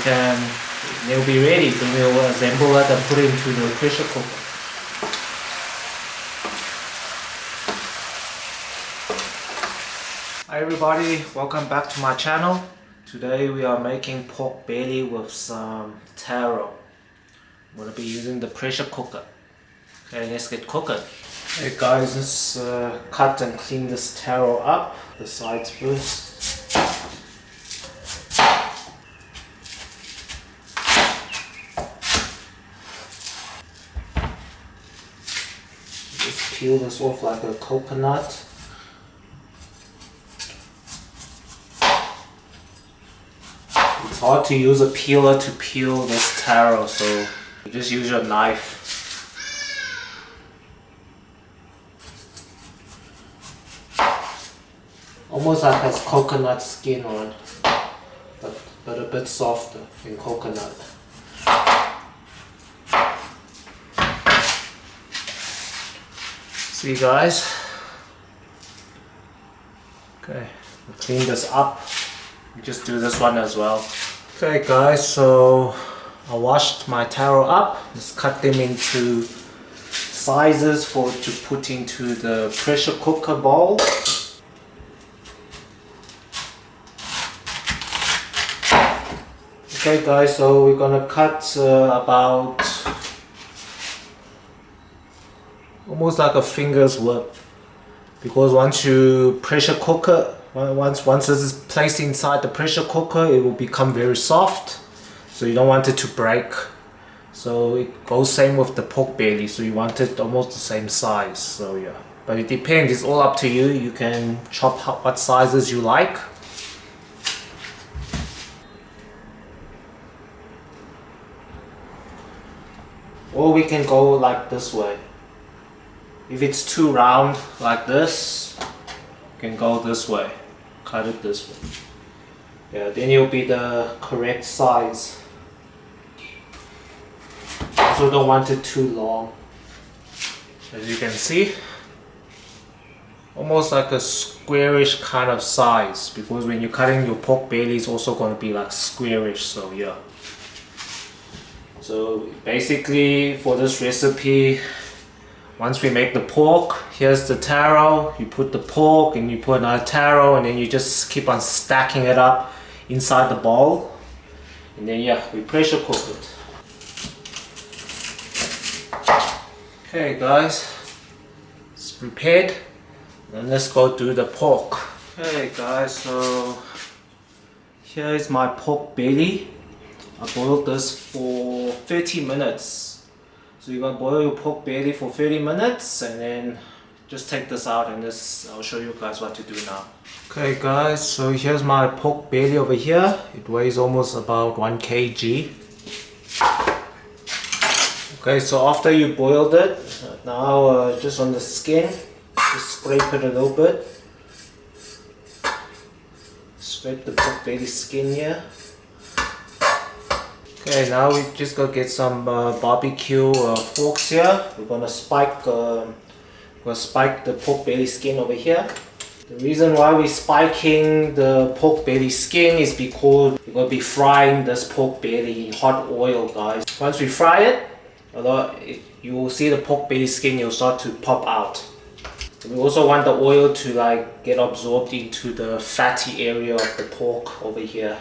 they'll be ready. Then we'll assemble it and put it into the pressure cooker. Hi everybody, welcome back to my channel. Today we are making pork belly with some taro. I'm going to be using the pressure cooker. Okay, let's get cooking. Hey guys, let's cut and clean this taro up, the sides first. Just peel this off like a coconut. It's hard to use a peeler to peel this taro, so you just use your knife. Almost like has coconut skin on, but a bit softer than coconut. See guys? Okay, we'll clean this up. We just do this one as well. Okay guys, so I washed my taro up. Let's cut them into sizes to put into the pressure cooker bowl. Okay guys, so we're gonna cut about almost like a finger's width, because once you pressure cook it, once this is placed inside the pressure cooker, it will become very soft, so you don't want it to break. So it goes same with the pork belly, so you want it almost the same size. So yeah, but it depends, it's all up to you. You can chop what sizes you like. Or we can go like this way. If it's too round like this, you can go this way. Cut it this way. Yeah, then it'll be the correct size. Also don't want it too long. As you can see, almost like a squarish kind of size, because when you're cutting your pork belly, it's also going to be like squarish. So yeah. So basically for this recipe, once we make the pork, here's the taro, you put the pork and you put another taro, and then you just keep on stacking it up inside the bowl. And then yeah, we pressure cook it. Okay guys, it's prepared. Then let's go do the pork. Okay guys, so here is my pork belly. I boiled this for 30 minutes. So you're going to boil your pork belly for 30 minutes and then just take this out, and I'll show you guys what to do now. Okay guys, so here's my pork belly over here. It weighs almost about 1 kg. Okay, so after you boiled it, now just on the skin, just scrape it a little bit. Scrape the pork belly skin here. Okay, now we just gonna get some barbecue forks here. We're gonna spike the pork belly skin over here. The reason why we're spiking the pork belly skin is because we're gonna be frying this pork belly in hot oil, guys. Once we fry it, you will see the pork belly skin will start to pop out. We also want the oil to like get absorbed into the fatty area of the pork over here.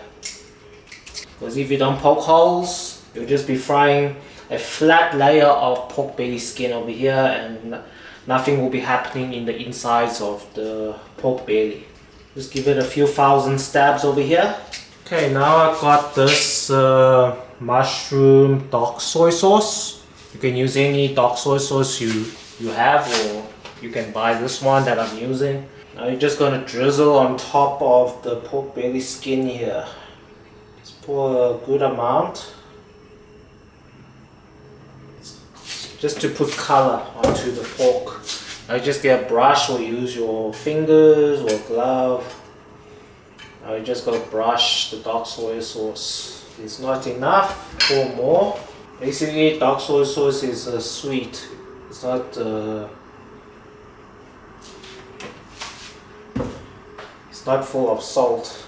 Because if you don't poke holes, you'll just be frying a flat layer of pork belly skin over here, and nothing will be happening in the insides of the pork belly. Just give it a few thousand stabs over here. Okay, now I've got this mushroom dark soy sauce. You can use any dark soy sauce you have, or you can buy this one that I'm using. Now you're just going to drizzle on top of the pork belly skin here. Pour a good amount, just to put color onto the pork. Now you just get a brush or use your fingers or glove. Now you just gotta brush the dark soy sauce. If it's not enough, pour more. Basically dark soy sauce is sweet. It's not full of salt.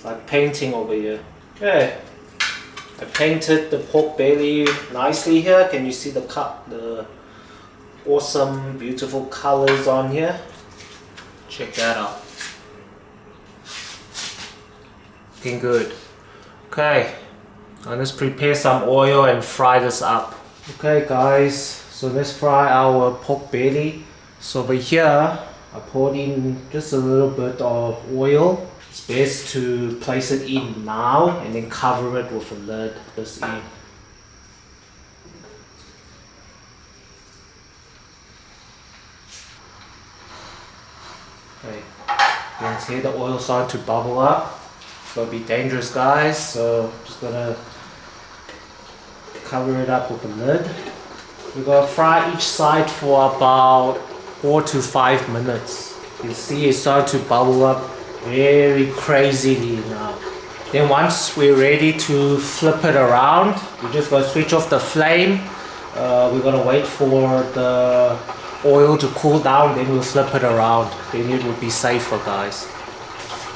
like painting over here. Okay, I painted the pork belly nicely here. Can you see the awesome, beautiful colors on here? Check that out. Looking good. Okay, let's prepare some oil and fry this up. Okay guys, so let's fry our pork belly. So over here, I poured in just a little bit of oil. It's best to place it in now and then cover it with a lid this in. Okay, you can see the oil starting to bubble up. It's gonna be dangerous, guys, so just gonna cover it up with a lid. We're gonna fry each side for about 4 to 5 minutes. You see it's starting to bubble up very crazily now. Then once we're ready to flip it around, we're just gonna switch off the flame. We're gonna wait for the oil to cool down, then we'll flip it around. Then it will be safer, guys.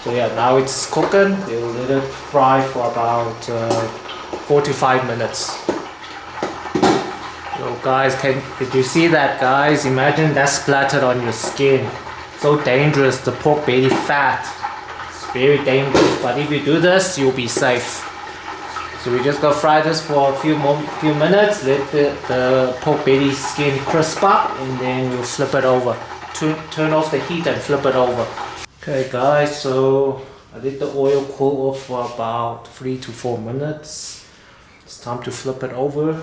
So yeah, now it's cooking. We'll let it fry for about 4 to 5 minutes. So guys, did you see that, guys? Imagine that splattered on your skin. So dangerous, the pork belly fat. It's very dangerous, but if you do this, you'll be safe. So we just gonna fry this for a few minutes, let the pork belly skin crisp up, and then we'll flip it over. Turn off the heat and flip it over. Okay guys, so I let the oil cool off for about 3 to 4 minutes. It's time to flip it over.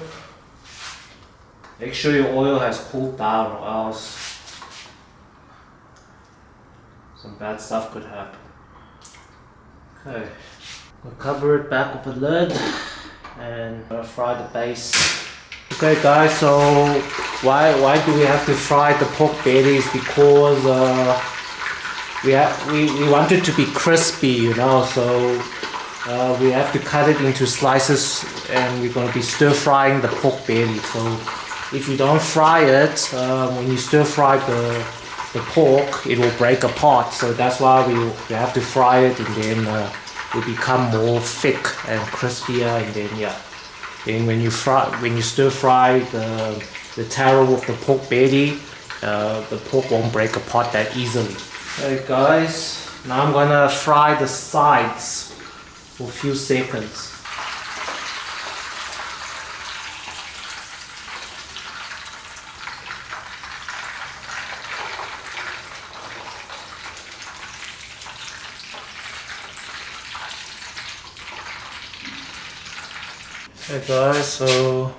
Make sure your oil has cooled down, or else some bad stuff could happen. Okay, we'll cover it back with a lid and fry the base. Okay guys, so why do we have to fry the pork bellies? Because we want it to be crispy, you know, so we have to cut it into slices, and we're going to be stir frying the pork belly. So if you don't fry it, when you stir fry the pork, it will break apart. So that's why we have to fry it, and then it will become more thick and crispier. And then yeah, then when you stir fry the taro with the pork belly, the pork won't break apart that easily. Okay guys, now I'm gonna fry the sides for a few seconds. Okay guys, so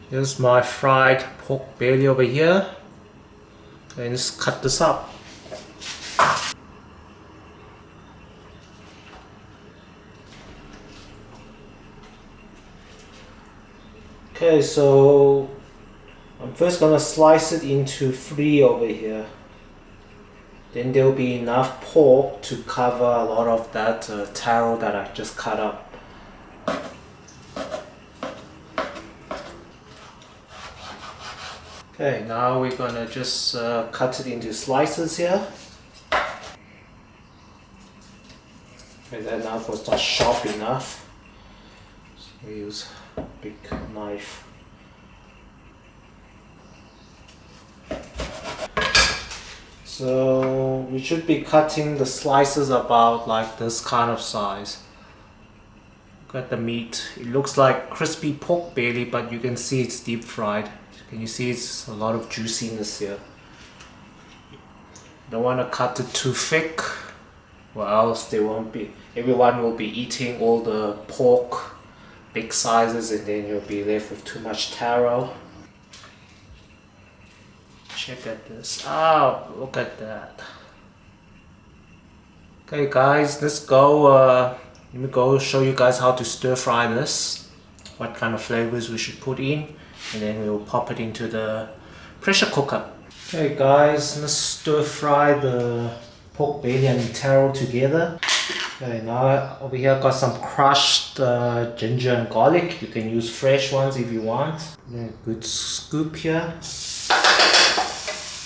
here's my fried pork belly over here. Okay, let's cut this up. Okay, so I'm first gonna slice it into 3 over here. Then there'll be enough pork to cover a lot of that taro that I just cut up. Okay, now we're gonna just cut it into slices here. Okay, that knife was not sharp enough, so we use a big knife. So we should be cutting the slices about like this kind of size. Look at the meat. It looks like crispy pork belly, but you can see it's deep fried. Can you see it's a lot of juiciness here? Don't want to cut it too thick, or else everyone will be eating all the pork, big sizes, and then you'll be left with too much taro. Check at this. Oh, look at that. Okay guys, let me go show you guys how to stir fry this, what kind of flavors we should put in, and then we'll pop it into the pressure cooker. Okay guys, let's stir fry the pork belly and taro together. Okay, now over here I've got some crushed ginger and garlic. You can use fresh ones if you want. A good scoop here.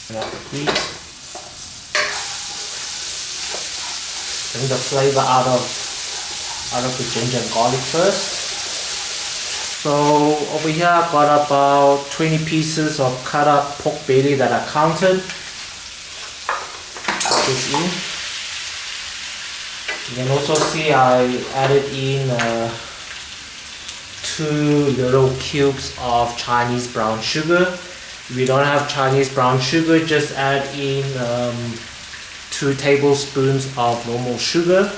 Turn up the heat. Bring the flavor out of out of the ginger and garlic first. So over here I've got about 20 pieces of cut up pork belly that I counted. Put this in. You can also see I added in 2 little cubes of Chinese brown sugar. If you don't have Chinese brown sugar, just add in 2 tablespoons of normal sugar.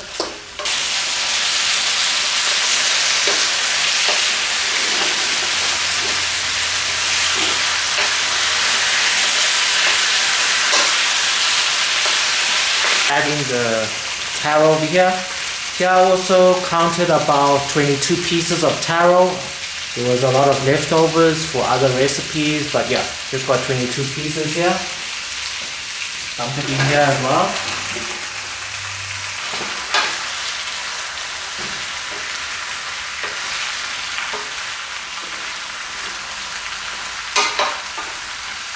Add in the taro over here. Here I also counted about 22 pieces of taro. There was a lot of leftovers for other recipes, but yeah, just got 22 pieces here. Dump it in here as well.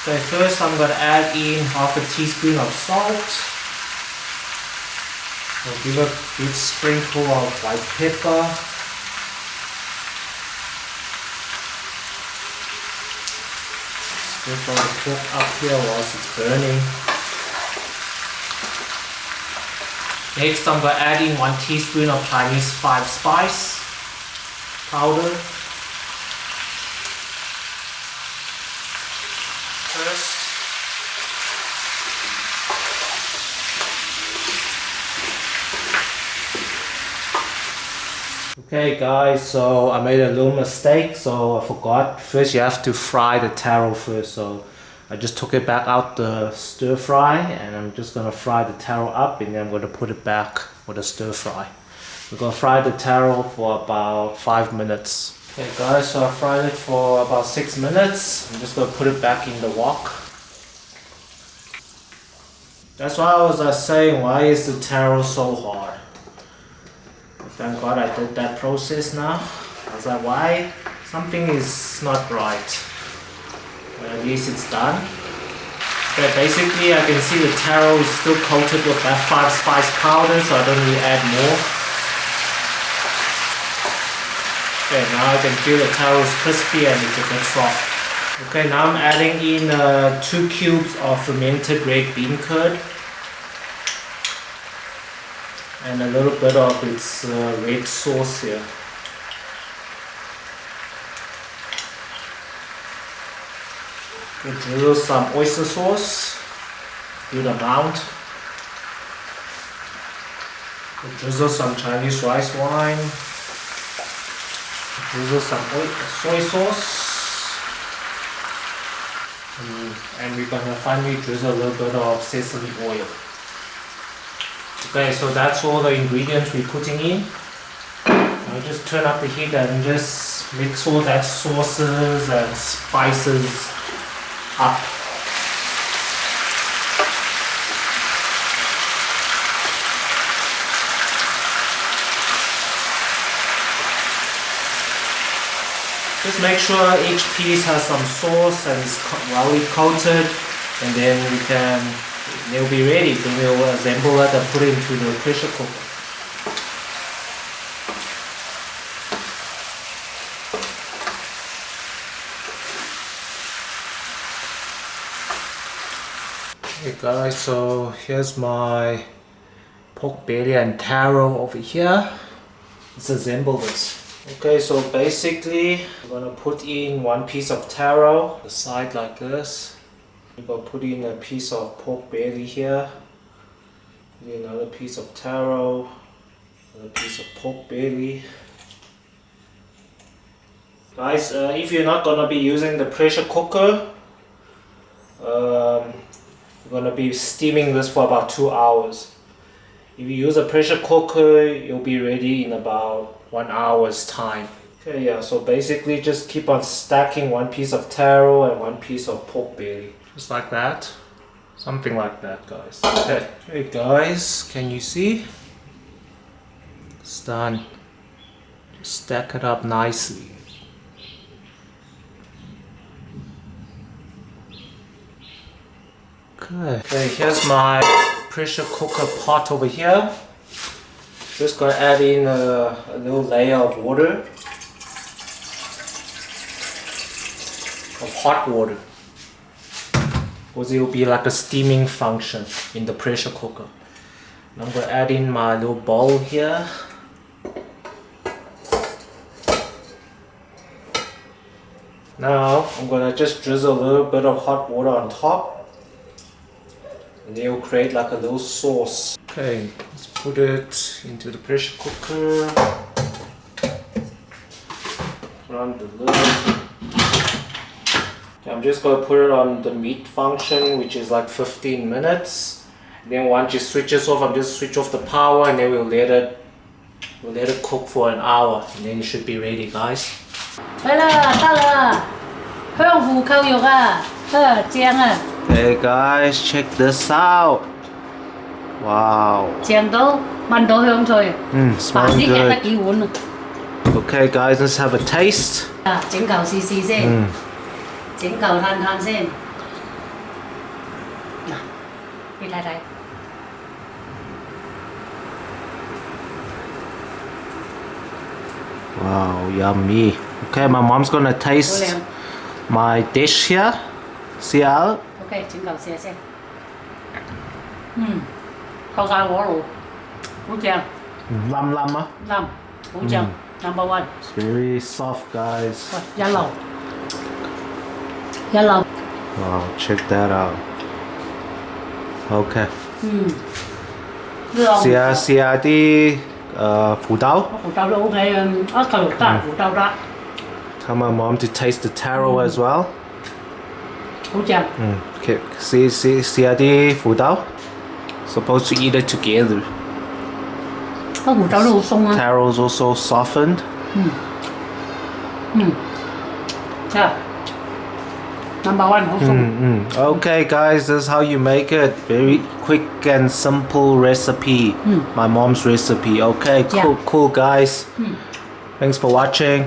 Okay, first I'm going to add in half a teaspoon of salt. I'll give a good sprinkle of white pepper. Stir fry the pork up here whilst it's burning. Next I'm going to add in 1 teaspoon of Chinese 5-spice powder. First. Okay guys, so I made a little mistake, so I forgot. First you have to fry the taro first, so I just took it back out the stir fry and I'm just going to fry the taro up and then I'm going to put it back with a stir fry. We're going to fry the taro for about 5 minutes. Okay guys, so I fried it for about 6 minutes. I'm just going to put it back in the wok. That's why I was saying, why is the taro so hard? Thank God I did that process now. I was like, why? Something is not right. But at least it's done. Okay, basically I can see the taro is still coated with that 5-spice powder, so I don't really add more. Okay, now I can feel the taro is crispy and it's a bit soft. Okay, now I'm adding in 2 cubes of fermented red bean curd. And a little bit of its red sauce here. We drizzle some oyster sauce, good amount. We drizzle some Chinese rice wine. Drizzle some soy sauce. And we're gonna finally drizzle a little bit of sesame oil. Okay, so that's all the ingredients we're putting in. I'll just turn up the heat and just mix all that sauces and spices up. Just make sure each piece has some sauce and is well coated, and then they'll be ready. Then we'll assemble it and put it into the pressure cooker. Hey guys, so here's my pork belly and taro over here. Let's assemble this. Okay, so basically I'm gonna put in 1 piece of taro, the side like this. I'm gonna put in a piece of pork belly here. Put in another piece of taro, another piece of pork belly. Guys, if you're not gonna be using the pressure cooker, you're gonna be steaming this for about 2 hours. If you use a pressure cooker, you'll be ready in about 1 hour's time. Okay, yeah, so basically just keep on stacking 1 piece of taro and 1 piece of pork belly. Just like that. Something like that, guys. Okay, hey guys, can you see? It's done. Just stack it up nicely. Okay, here's my pressure cooker pot over here. Just gonna add in a little layer of water, of hot water, because it will be like a steaming function in the pressure cooker. And I'm gonna add in my little bowl here. Now I'm gonna just drizzle a little bit of hot water on top, and it will create like a little sauce. Okay, let's put it into the pressure cooker. Put on the lid. Okay, I'm just gonna put it on the meat function, which is like 15 minutes. And then once it switches off, I'm just switch off the power, and then we'll let it cook for an hour, and then it should be ready, guys. 得啦，得啦，香芋扣肉啊，正啊， Hey guys, check this out. Wow. 正到聞到香脆，飯 smells 啲夾得 good. 幾碗啊！ Okay guys, let's have a taste. 整嚿試試先，整嚿嘆嘆先。嗱，你睇睇。 Wow, yummy. Okay, my mom's gonna taste my dish here. See how? OK， 整嚿試下先。扣晒火爐，好正，Lam lam ah. 啱，好正，number one。 It's very soft, guys. 喂，一流，一流。 Wow, check that out. Okay. 試下啲腐豆。腐豆都 OK 啊，一嚿肉得，腐豆得。 Tell my mom to taste the taro as well. 好正。Okay, 試下啲腐豆。Supposed to eat it together. 個腐豆都好鬆啊。 Taro's also softened. Yeah. Number one 好鬆。Okay, guys, this is how you make it. Very quick and simple recipe. My mom's recipe. Okay, cool, Yeah. cool, guys. Thanks for watching.